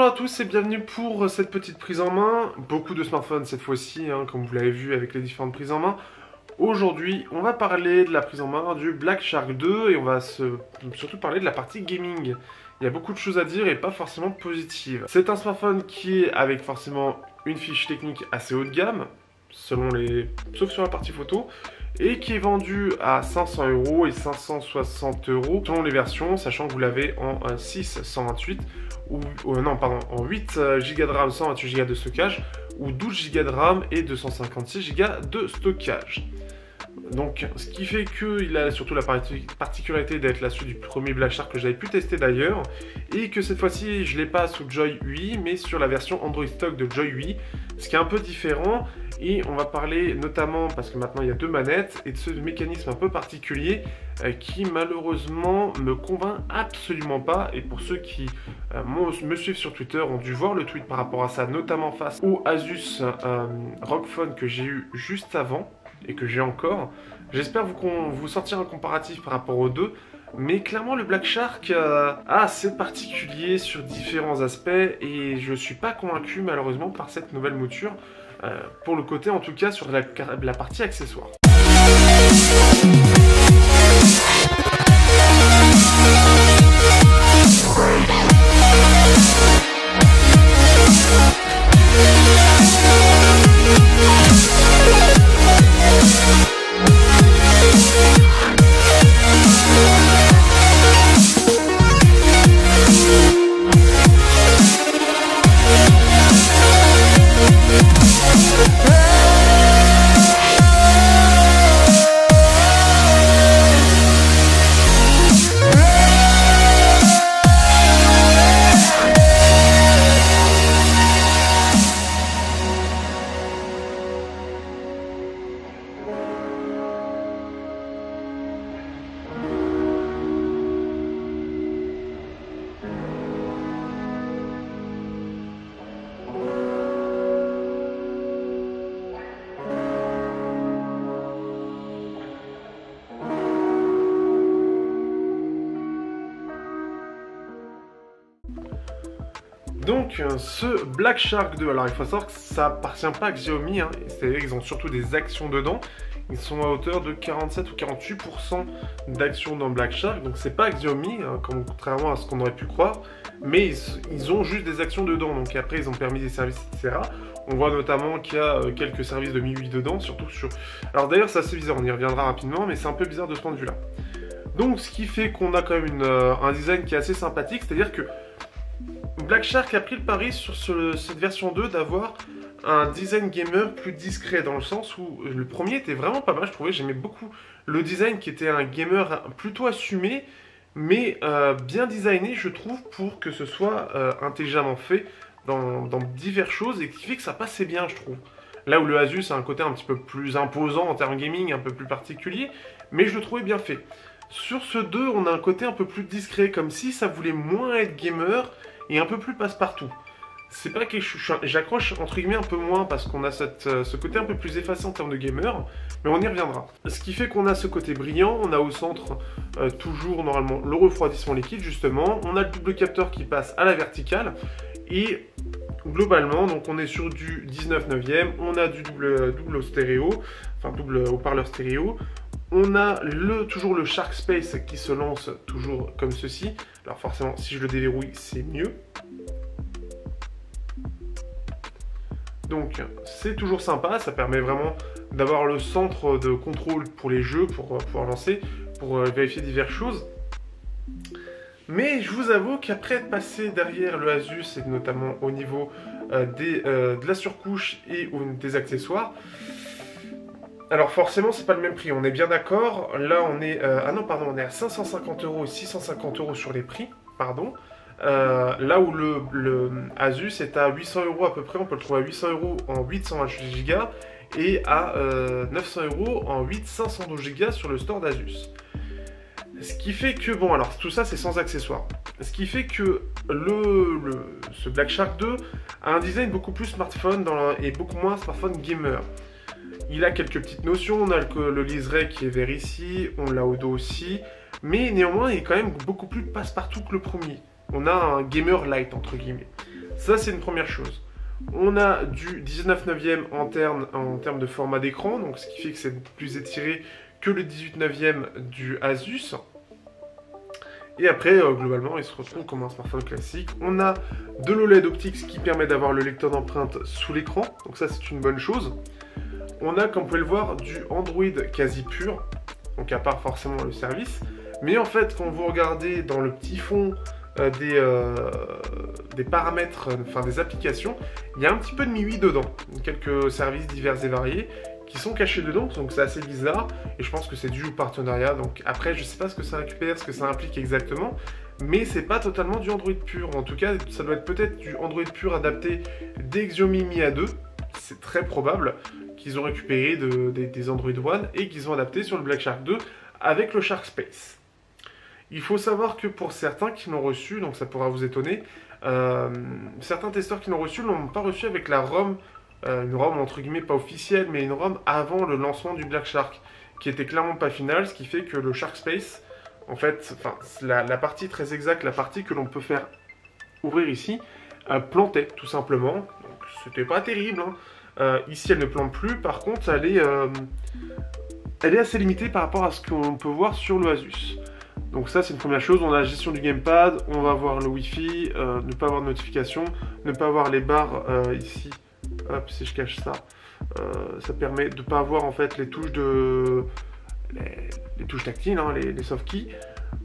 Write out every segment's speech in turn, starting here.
Bonjour à tous et bienvenue pour cette petite prise en main. Beaucoup de smartphones cette fois-ci, comme vous l'avez vu avec les différentes prises en main. Aujourd'hui, on va parler de la prise en main du Black Shark 2 et on va surtout parler de la partie gaming. Il y a beaucoup de choses à dire et pas forcément positives. C'est un smartphone qui est avec forcément une fiche technique assez haut de gamme, sauf sur la partie photo, et qui est vendu à 500 € et 560 € selon les versions, sachant que vous l'avez en 6 128 en 8 Go de RAM, 128 Go de stockage, ou 12 Go de RAM et 256 Go de stockage. Donc, ce qui fait qu'il a surtout la particularité d'être la suite du premier Black Shark que j'avais pu tester d'ailleurs, et que cette fois-ci, je ne l'ai pas sous Joy UI, mais sur la version Android Stock de Joy UI, ce qui est un peu différent. Et on va parler notamment, parce que maintenant il y a deux manettes, et de ce mécanisme un peu particulier qui malheureusement me convainc absolument pas. Et pour ceux qui me suivent sur Twitter ont dû voir le tweet par rapport à ça, notamment face au Asus ROG Phone que j'ai eu juste avant et que j'ai encore. J'espère vous sortir un comparatif par rapport aux deux. Mais clairement le Black Shark c'est particulier sur différents aspects et je suis pas convaincu malheureusement par cette nouvelle mouture. Pour le côté en tout cas sur la partie accessoire. Donc ce Black Shark 2, alors il faut savoir que ça appartient pas à Xiaomi, c'est-à-dire qu'ils ont surtout des actions dedans. Ils sont à hauteur de 47 ou 48% d'actions dans Black Shark, donc c'est pas Xiaomi, contrairement à ce qu'on aurait pu croire, mais ils ont juste des actions dedans, donc après ils ont permis des services, etc. On voit notamment qu'il y a quelques services de MIUI dedans, surtout sur... Alors d'ailleurs c'est assez bizarre, on y reviendra rapidement, mais c'est un peu bizarre de ce point de vue-là. Donc ce qui fait qu'on a quand même un design qui est assez sympathique, c'est-à-dire que Black Shark a pris le pari sur cette version 2 d'avoir un design gamer plus discret, dans le sens où le premier était vraiment pas mal, je trouvais, j'aimais beaucoup le design qui était un gamer plutôt assumé, mais bien designé je trouve, pour que ce soit intelligemment fait dans diverses choses, et qui fait que ça passait bien je trouve. Là où le Asus a un côté un petit peu plus imposant en termes gaming, un peu plus particulier, mais je le trouvais bien fait. Sur ce 2, on a un côté un peu plus discret, comme si ça voulait moins être gamer, et un peu plus passe-partout. C'est pas que j'accroche entre guillemets un peu moins parce qu'on a ce côté un peu plus effacé en termes de gamer, mais on y reviendra. Ce qui fait qu'on a ce côté brillant, on a au centre toujours normalement le refroidissement liquide justement, on a le double capteur qui passe à la verticale, et globalement donc on est sur du 19/9, on a du double stéréo, enfin double haut-parleur stéréo. On a toujours le Shark Space qui se lance toujours comme ceci. Alors forcément, si je le déverrouille, c'est mieux. Donc c'est toujours sympa, ça permet vraiment d'avoir le centre de contrôle pour les jeux, pour pouvoir lancer, pour vérifier diverses choses. Mais je vous avoue qu'après être passé derrière le Asus, et notamment au niveau de la surcouche et des accessoires, alors forcément c'est pas le même prix, on est bien d'accord. Là on est on est à 550 € et 650 € sur les prix, pardon. Là où le Asus est à 800 € à peu près, on peut le trouver à 800 € en 8 128 Go et à 900 € en 8 512 Go sur le store d'Asus. Ce qui fait que, bon alors tout ça c'est sans accessoires, ce qui fait que ce Black Shark 2 a un design beaucoup plus smartphone et beaucoup moins smartphone gamer. Il a quelques petites notions, on a le liseré qui est vers ici, on l'a au dos aussi, mais néanmoins il est quand même beaucoup plus passe-partout que le premier. On a un gamer light entre guillemets. Ça, c'est une première chose. On a du 19/9 en termes de format d'écran, donc ce qui fait que c'est plus étiré que le 18/9 du Asus. Et après, globalement, il se retrouve comme un smartphone classique. On a de l'OLED optique, ce qui permet d'avoir le lecteur d'empreintes sous l'écran, donc ça c'est une bonne chose. On a, comme vous pouvez le voir, du Android quasi pur, donc à part forcément le service. Mais en fait, quand vous regardez dans le petit fond des paramètres, enfin des applications, il y a un petit peu de MIUI dedans. Quelques services divers et variés qui sont cachés dedans, donc c'est assez bizarre. Et je pense que c'est dû au partenariat. Donc après, je sais pas ce que ça récupère, ce que ça implique exactement. Mais c'est pas totalement du Android pur. En tout cas, ça doit être peut-être du Android pur adapté des Xiaomi Mi A2. C'est très probable qu'ils ont récupéré des Android One et qu'ils ont adapté sur le Black Shark 2 avec le Shark Space. Il faut savoir que pour certains qui l'ont reçu, donc ça pourra vous étonner, certains testeurs qui l'ont reçu ne l'ont pas reçu avec la ROM, une ROM entre guillemets pas officielle, mais une ROM avant le lancement du Black Shark, qui était clairement pas finale, ce qui fait que le Shark Space, en fait, enfin, la partie très exacte, la partie que l'on peut faire ouvrir ici, plantait tout simplement. Donc c'était pas terrible, hein. Ici elle ne plante plus, par contre elle est assez limitée par rapport à ce qu'on peut voir sur le Asus. Donc ça c'est une première chose. On a la gestion du gamepad, on va avoir le Wi-Fi, ne pas avoir de notification, ne pas avoir les barres ici. Hop, si je cache ça, ça permet de ne pas avoir en fait les touches les touches tactiles, hein, les soft keys.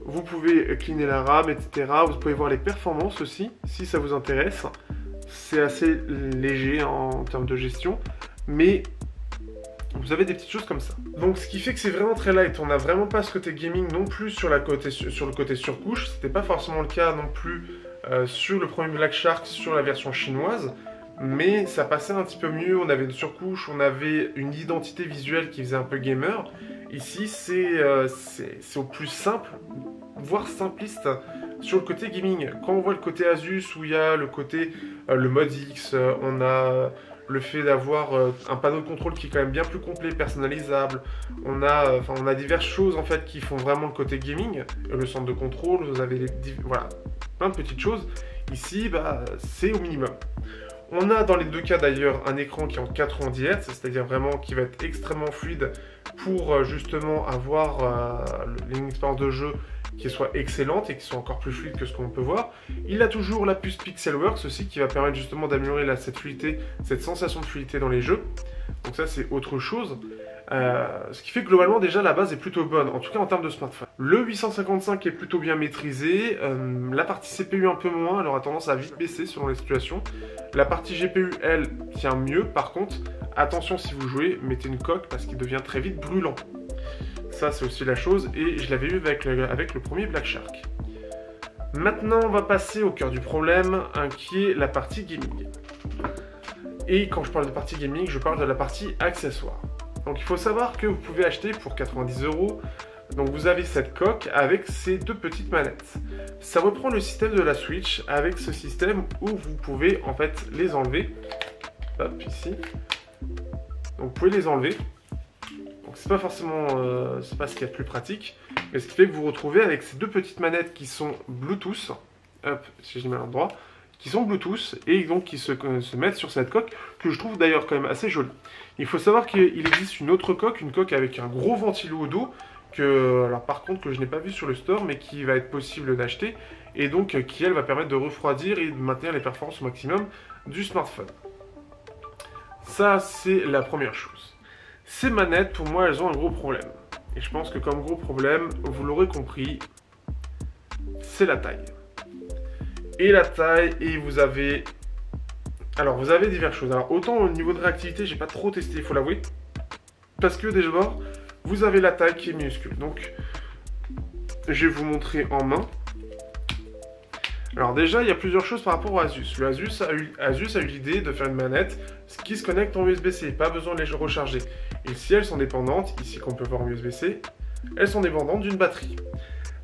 Vous pouvez cleaner la RAM, etc. Vous pouvez voir les performances aussi, si ça vous intéresse. C'est assez léger en termes de gestion, mais vous avez des petites choses comme ça. Donc ce qui fait que c'est vraiment très light. On n'a vraiment pas ce côté gaming non plus sur le côté surcouche. C'était pas forcément le cas non plus sur le premier Black Shark, sur la version chinoise. Mais ça passait un petit peu mieux. On avait une surcouche, on avait une identité visuelle qui faisait un peu gamer. Ici c'est au plus simple, voire simpliste sur le côté gaming. Quand on voit le côté Asus où il y a le côté le mode X, on a le fait d'avoir un panneau de contrôle qui est quand même bien plus complet, personnalisable. On a diverses choses en fait qui font vraiment le côté gaming. Le centre de contrôle, vous avez voilà, plein de petites choses. Ici, bah, c'est au minimum. On a dans les deux cas d'ailleurs un écran qui est en 90 Hz, c'est-à-dire vraiment qui va être extrêmement fluide pour justement avoir une expérience de jeu qui soit excellente et qui soit encore plus fluide que ce qu'on peut voir. Il a toujours la puce Pixelworks aussi qui va permettre justement d'améliorer cette fluidité, cette sensation de fluidité dans les jeux. Donc ça c'est autre chose. Ce qui fait que globalement déjà la base est plutôt bonne, en tout cas en termes de smartphone. Le 855 est plutôt bien maîtrisé, la partie CPU un peu moins, elle aura tendance à vite baisser selon les situations. La partie GPU elle tient mieux, par contre attention si vous jouez, mettez une coque parce qu'il devient très vite brûlant. Ça c'est aussi la chose et je l'avais eu avec le premier Black Shark. Maintenant on va passer au cœur du problème qui est la partie gaming. Et quand je parle de partie gaming, je parle de la partie accessoire. Donc il faut savoir que vous pouvez acheter pour 90 €. Donc vous avez cette coque avec ces deux petites manettes. Ça reprend le système de la Switch avec ce système où vous pouvez en fait les enlever. Hop, ici. Donc vous pouvez les enlever. Donc c'est pas forcément, c'est pas ce qu'il y a de plus pratique. Mais ce qui fait que vous vous retrouvez avec ces deux petites manettes qui sont Bluetooth. Hop, si je mets à l'endroit. Qui sont Bluetooth et donc qui se mettent sur cette coque que je trouve d'ailleurs quand même assez jolie. Il faut savoir qu'il existe une autre coque, une coque avec un gros ventilo au dos alors par contre que je n'ai pas vu sur le store mais qui va être possible d'acheter et donc qui elle va permettre de refroidir et de maintenir les performances au maximum du smartphone. Ça c'est la première chose. Ces manettes pour moi elles ont un gros problème et je pense que comme gros problème vous l'aurez compris c'est la taille. Et la taille, et vous avez... Alors, vous avez diverses choses. Alors, autant au niveau de réactivité, j'ai pas trop testé, il faut l'avouer. Parce que déjà, vous avez la taille qui est minuscule. Donc, je vais vous montrer en main. Alors déjà, il y a plusieurs choses par rapport au Asus. Le Asus a eu l'idée de faire une manette qui se connecte en USB-C. Pas besoin de les recharger. Et si elles sont dépendantes, ici qu'on peut voir en USB-C, elles sont dépendantes d'une batterie.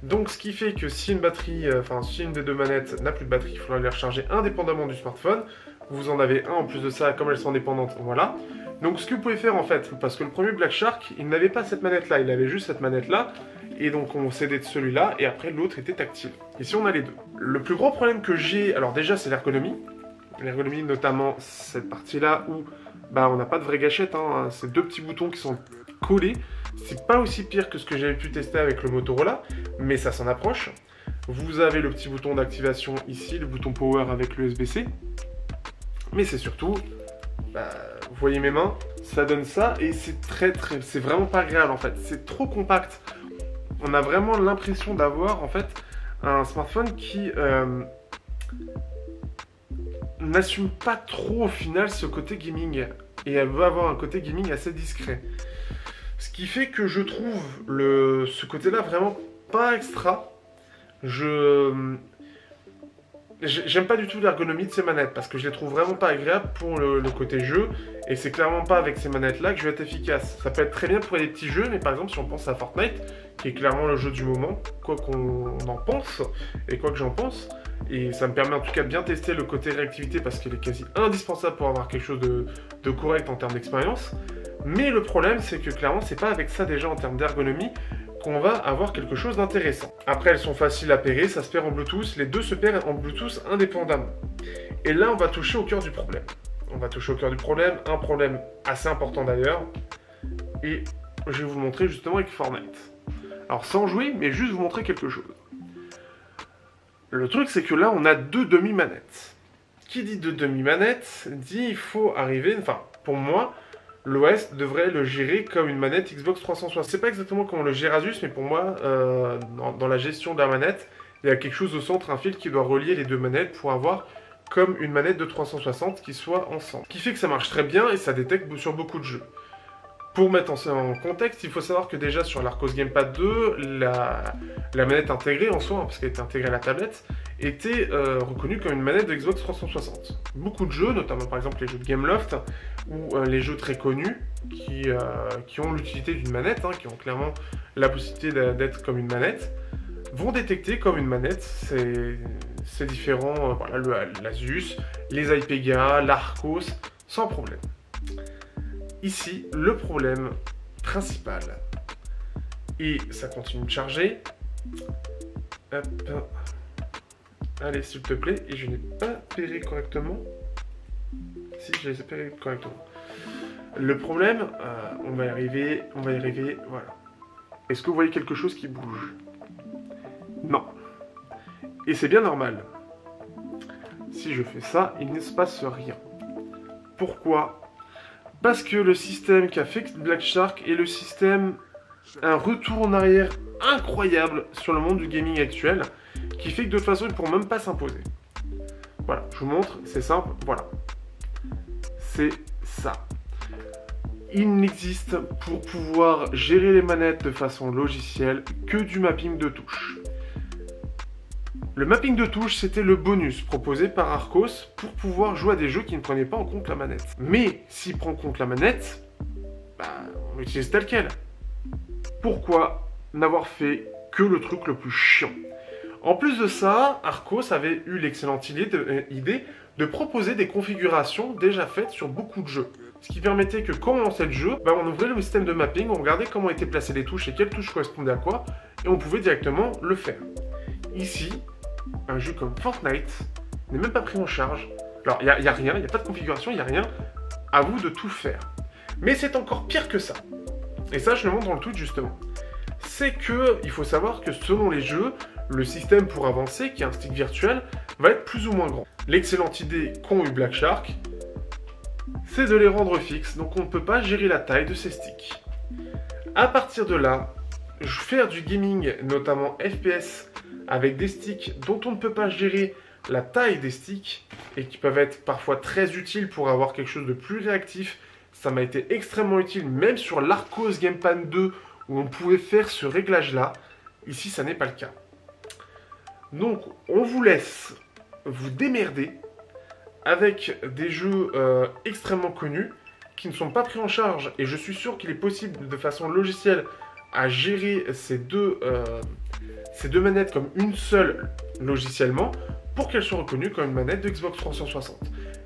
Donc ce qui fait que si une batterie, si une des deux manettes n'a plus de batterie, il faudra les recharger indépendamment du smartphone. Vous en avez un en plus de ça, comme elles sont dépendantes, voilà. Donc ce que vous pouvez faire en fait, parce que le premier Black Shark, il n'avait pas cette manette là, il avait juste cette manette là. Et donc on s'aidait de celui-là, et après l'autre était tactile. Ici on a les deux. Le plus gros problème que j'ai, alors déjà c'est l'ergonomie. L'ergonomie, notamment cette partie-là où bah, on n'a pas de vraie gâchette, hein. C'est deux petits boutons qui sont collés. C'est pas aussi pire que ce que j'avais pu tester avec le Motorola, mais ça s'en approche. Vous avez le petit bouton d'activation ici, le bouton power avec le USB-C. Mais c'est surtout, bah, vous voyez mes mains, ça donne ça et c'est c'est vraiment pas agréable en fait. C'est trop compact. On a vraiment l'impression d'avoir en fait un smartphone qui n'assume pas trop au final ce côté gaming. Et elle veut avoir un côté gaming assez discret. Ce qui fait que je trouve ce côté-là vraiment pas extra. J'aime pas du tout l'ergonomie de ces manettes parce que je les trouve vraiment pas agréables pour le côté jeu et c'est clairement pas avec ces manettes là que je vais être efficace. Ça peut être très bien pour des petits jeux, mais par exemple si on pense à Fortnite qui est clairement le jeu du moment, quoi qu'on en pense et quoi que j'en pense, et ça me permet en tout cas de bien tester le côté réactivité parce qu'il est quasi indispensable pour avoir quelque chose de correct en termes d'expérience. Mais le problème c'est que clairement c'est pas avec ça déjà en termes d'ergonomie qu'on va avoir quelque chose d'intéressant. Après, elles sont faciles à pairer, ça se perd en Bluetooth, les deux se perdent en Bluetooth indépendamment. Et là, on va toucher au cœur du problème. On va toucher au cœur du problème, un problème assez important d'ailleurs, et je vais vous le montrer justement avec Fortnite. Alors sans jouer, mais juste vous montrer quelque chose. Le truc, c'est que là, on a deux demi-manettes. Qui dit deux demi-manettes, dit il faut arriver, enfin, pour moi, l'OS devrait le gérer comme une manette Xbox 360. C'est pas exactement comme on le gère Asus, mais pour moi, dans la gestion de la manette, il y a quelque chose au centre, un fil qui doit relier les deux manettes pour avoir comme une manette de 360 qui soit ensemble. Ce qui fait que ça marche très bien et ça détecte sur beaucoup de jeux. Pour mettre en contexte, il faut savoir que déjà sur l'Arcos Gamepad 2, la manette intégrée en soi, hein, parce qu'elle était intégrée à la tablette, était reconnue comme une manette de Xbox 360. Beaucoup de jeux, notamment par exemple les jeux de Gameloft, ou les jeux très connus, qui ont l'utilité d'une manette, hein, qui ont clairement la possibilité d'être comme une manette, vont détecter comme une manette ces différents, voilà, l'Asus, les iPega, l'Arcos, sans problème. Ici, le problème principal, et ça continue de charger, hop, allez s'il te plaît, et je n'ai pas pairé correctement, si je les ai pairés correctement. Le problème, on va y arriver, voilà. Est-ce que vous voyez quelque chose qui bouge? Non. Et c'est bien normal. Si je fais ça, il ne se passe rien. Pourquoi? Parce que le système qu'a fait Black Shark est le système, un retour en arrière incroyable sur le monde du gaming actuel, qui fait que de toute façon, il ne pourront même pas s'imposer. Voilà, je vous montre, c'est simple, voilà. C'est ça. Il n'existe pour pouvoir gérer les manettes de façon logicielle que du mapping de touches. Le mapping de touches, c'était le bonus proposé par Arcos pour pouvoir jouer à des jeux qui ne prenaient pas en compte la manette. Mais s'il prend en compte la manette, bah, on l'utilise tel quel. Pourquoi n'avoir fait que le truc le plus chiant? En plus de ça, Arcos avait eu l'excellente idée de proposer des configurations déjà faites sur beaucoup de jeux. Ce qui permettait que quand on lançait le jeu, bah, on ouvrait le système de mapping, on regardait comment étaient placées les touches et quelles touches correspondaient à quoi, et on pouvait directement le faire. Ici, un jeu comme Fortnite n'est même pas pris en charge. Alors, il n'y a rien, il n'y a pas de configuration, il n'y a rien. À vous de tout faire. Mais c'est encore pire que ça. Et ça, je le montre dans le tweet justement. C'est que, il faut savoir que selon les jeux, le système pour avancer, qui est un stick virtuel, va être plus ou moins grand. L'excellente idée qu'ont eu Black Shark, c'est de les rendre fixes, donc on ne peut pas gérer la taille de ces sticks. À partir de là, faire du gaming, notamment FPS, avec des sticks dont on ne peut pas gérer la taille des sticks et qui peuvent être parfois très utiles pour avoir quelque chose de plus réactif. Ça m'a été extrêmement utile même sur l'Arcos Gamepad 2 où on pouvait faire ce réglage là. Ici ça n'est pas le cas. Donc on vous laisse vous démerder avec des jeux extrêmement connus qui ne sont pas pris en charge, et je suis sûr qu'il est possible de façon logicielle à gérer ces deux manettes comme une seule logiciellement pour qu'elles soient reconnues comme une manette de Xbox 360.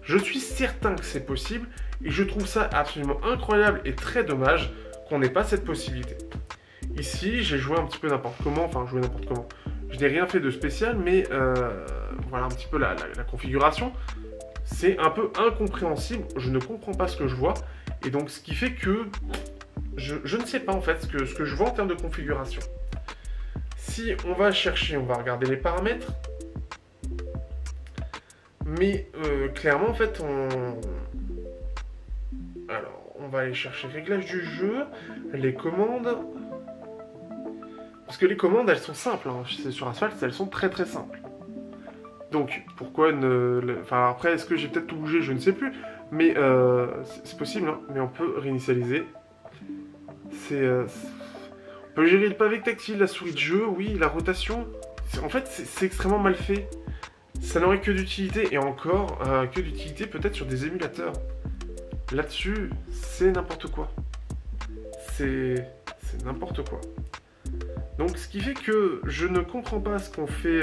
Je suis certain que c'est possible et je trouve ça absolument incroyable et très dommage qu'on n'ait pas cette possibilité. Ici, j'ai joué un petit peu n'importe comment, enfin joué n'importe comment. Je n'ai rien fait de spécial, mais voilà un petit peu la configuration. c'est un peu incompréhensible, je ne comprends pas ce que je vois, et donc ce qui fait que je ne sais pas en fait ce que je vois en termes de configuration. Si on va chercher, on va regarder les paramètres, mais clairement en fait alors on va aller chercher réglages du jeu, les commandes, parce que les commandes elles sont simples, hein. C'est sur Asphalt, elles sont très très simples. Donc, pourquoi ne... Enfin, après, est-ce que j'ai peut-être tout bougé? Je ne sais plus. Mais c'est possible, hein. Mais on peut réinitialiser. On peut gérer le pavé tactile, la souris de jeu, oui, la rotation. En fait, c'est extrêmement mal fait. Ça n'aurait que d'utilité, et encore, que d'utilité peut-être sur des émulateurs. Là-dessus, c'est n'importe quoi. C'est n'importe quoi. Donc, ce qui fait que je ne comprends pas ce qu'on fait...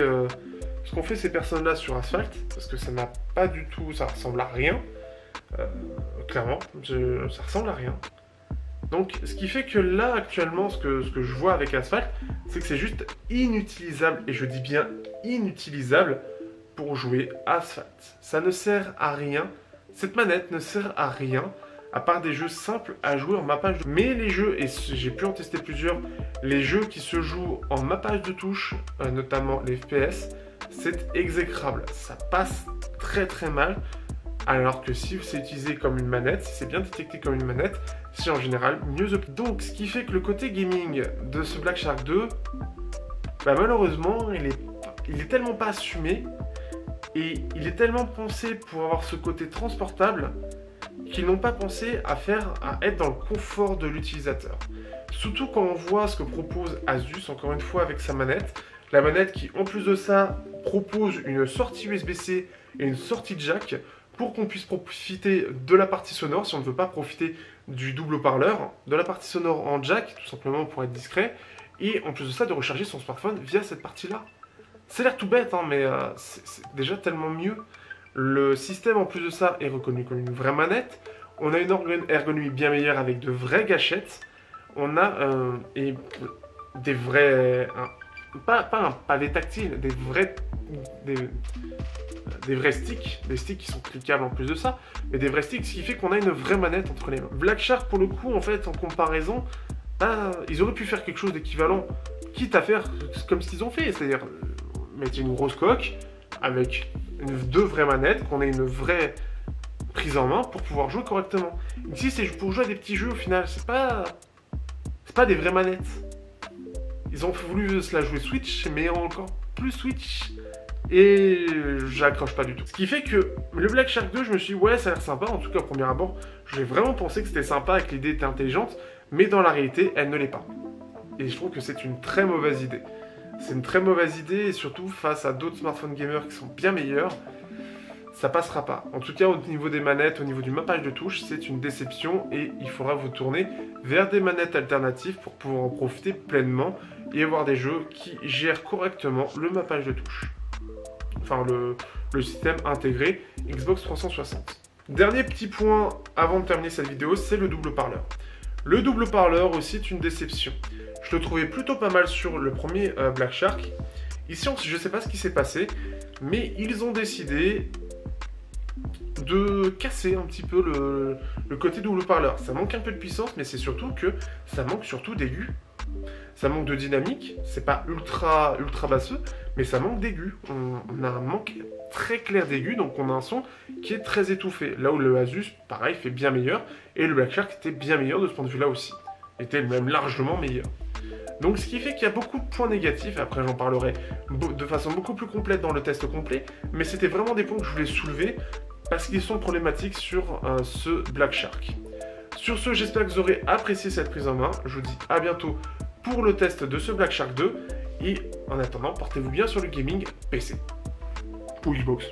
Ce qu'ont fait ces personnes-là sur Asphalt, parce que ça n'a pas du tout, ça ressemble à rien, clairement, ça ressemble à rien. Donc, ce qui fait que là, actuellement, ce que je vois avec Asphalt, c'est que c'est juste inutilisable, et je dis bien inutilisable, pour jouer à Asphalt. Ça ne sert à rien, cette manette ne sert à rien, à part des jeux simples à jouer en mappage de... Mais les jeux, et j'ai pu en tester plusieurs, les jeux qui se jouent en mappage de touches, notamment les FPS, c'est exécrable, ça passe très très mal, alors que si c'est utilisé comme une manette, si c'est bien détecté comme une manette, c'est en général mieux. Donc ce qui fait que le côté gaming de ce Black Shark 2, bah, malheureusement il est tellement pas assumé, et il est tellement pensé pour avoir ce côté transportable, qu'ils n'ont pas pensé à être dans le confort de l'utilisateur. Surtout quand on voit ce que propose Asus, encore une fois avec sa manette, la manette qui en plus de ça propose une sortie USB-C et une sortie jack pour qu'on puisse profiter de la partie sonore, si on ne veut pas profiter du double haut-parleur, de la partie sonore en jack, tout simplement pour être discret, et en plus de ça de recharger son smartphone via cette partie-là. Ça a l'air tout bête, hein, mais c'est déjà tellement mieux. Le système en plus de ça est reconnu comme une vraie manette, on a une ergonomie bien meilleure avec de vraies gâchettes, on a des vrais... Pas un pavé tactile, des vrais sticks, des sticks qui sont cliquables en plus de ça, mais des vrais sticks, ce qui fait qu'on a une vraie manette entre les mains. Black Shark, pour le coup, en fait, en comparaison, ils auraient pu faire quelque chose d'équivalent, quitte à faire comme ce qu'ils ont fait, c'est-à-dire mettre une grosse coque avec deux vraies manettes, qu'on ait une vraie prise en main pour pouvoir jouer correctement. Ici, c'est pour jouer à des petits jeux au final, c'est pas des vraies manettes. Ils ont voulu se la jouer Switch, mais encore plus Switch. Et j'accroche pas du tout. Ce qui fait que le Black Shark 2, je me suis dit, ouais, ça a l'air sympa. En tout cas, au premier abord, j'ai vraiment pensé que c'était sympa, que l'idée était intelligente. Mais dans la réalité, elle ne l'est pas. Et je trouve que c'est une très mauvaise idée. C'est une très mauvaise idée, et surtout face à d'autres smartphones gamers qui sont bien meilleurs, ça passera pas. En tout cas, au niveau des manettes, au niveau du mappage de touches, c'est une déception, et il faudra vous tourner vers des manettes alternatives pour pouvoir en profiter pleinement et avoir des jeux qui gèrent correctement le mappage de touches. Enfin, le système intégré Xbox 360. Dernier petit point avant de terminer cette vidéo, c'est le double parleur. Le double parleur aussi est une déception. Je le trouvais plutôt pas mal sur le premier Black Shark. Ici, je ne sais pas ce qui s'est passé, mais ils ont décidé de casser un petit peu le côté double parleur. Ça manque un peu de puissance, mais c'est surtout que ça manque surtout d'aigus. Ça manque de dynamique, c'est pas ultra basseux, mais ça manque d'aigus. On a un manque très clair d'aigus, donc on a un son qui est très étouffé. Là où le Asus, pareil, fait bien meilleur, et le Black Shark était bien meilleur de ce point de vue-là aussi. Était même largement meilleur. Donc ce qui fait qu'il y a beaucoup de points négatifs, après j'en parlerai de façon beaucoup plus complète dans le test complet, mais c'était vraiment des points que je voulais soulever, parce qu'ils sont problématiques sur ce Black Shark. Sur ce, j'espère que vous aurez apprécié cette prise en main. Je vous dis à bientôt pour le test de ce Black Shark 2. Et en attendant, portez-vous bien sur le gaming PC ou Xbox.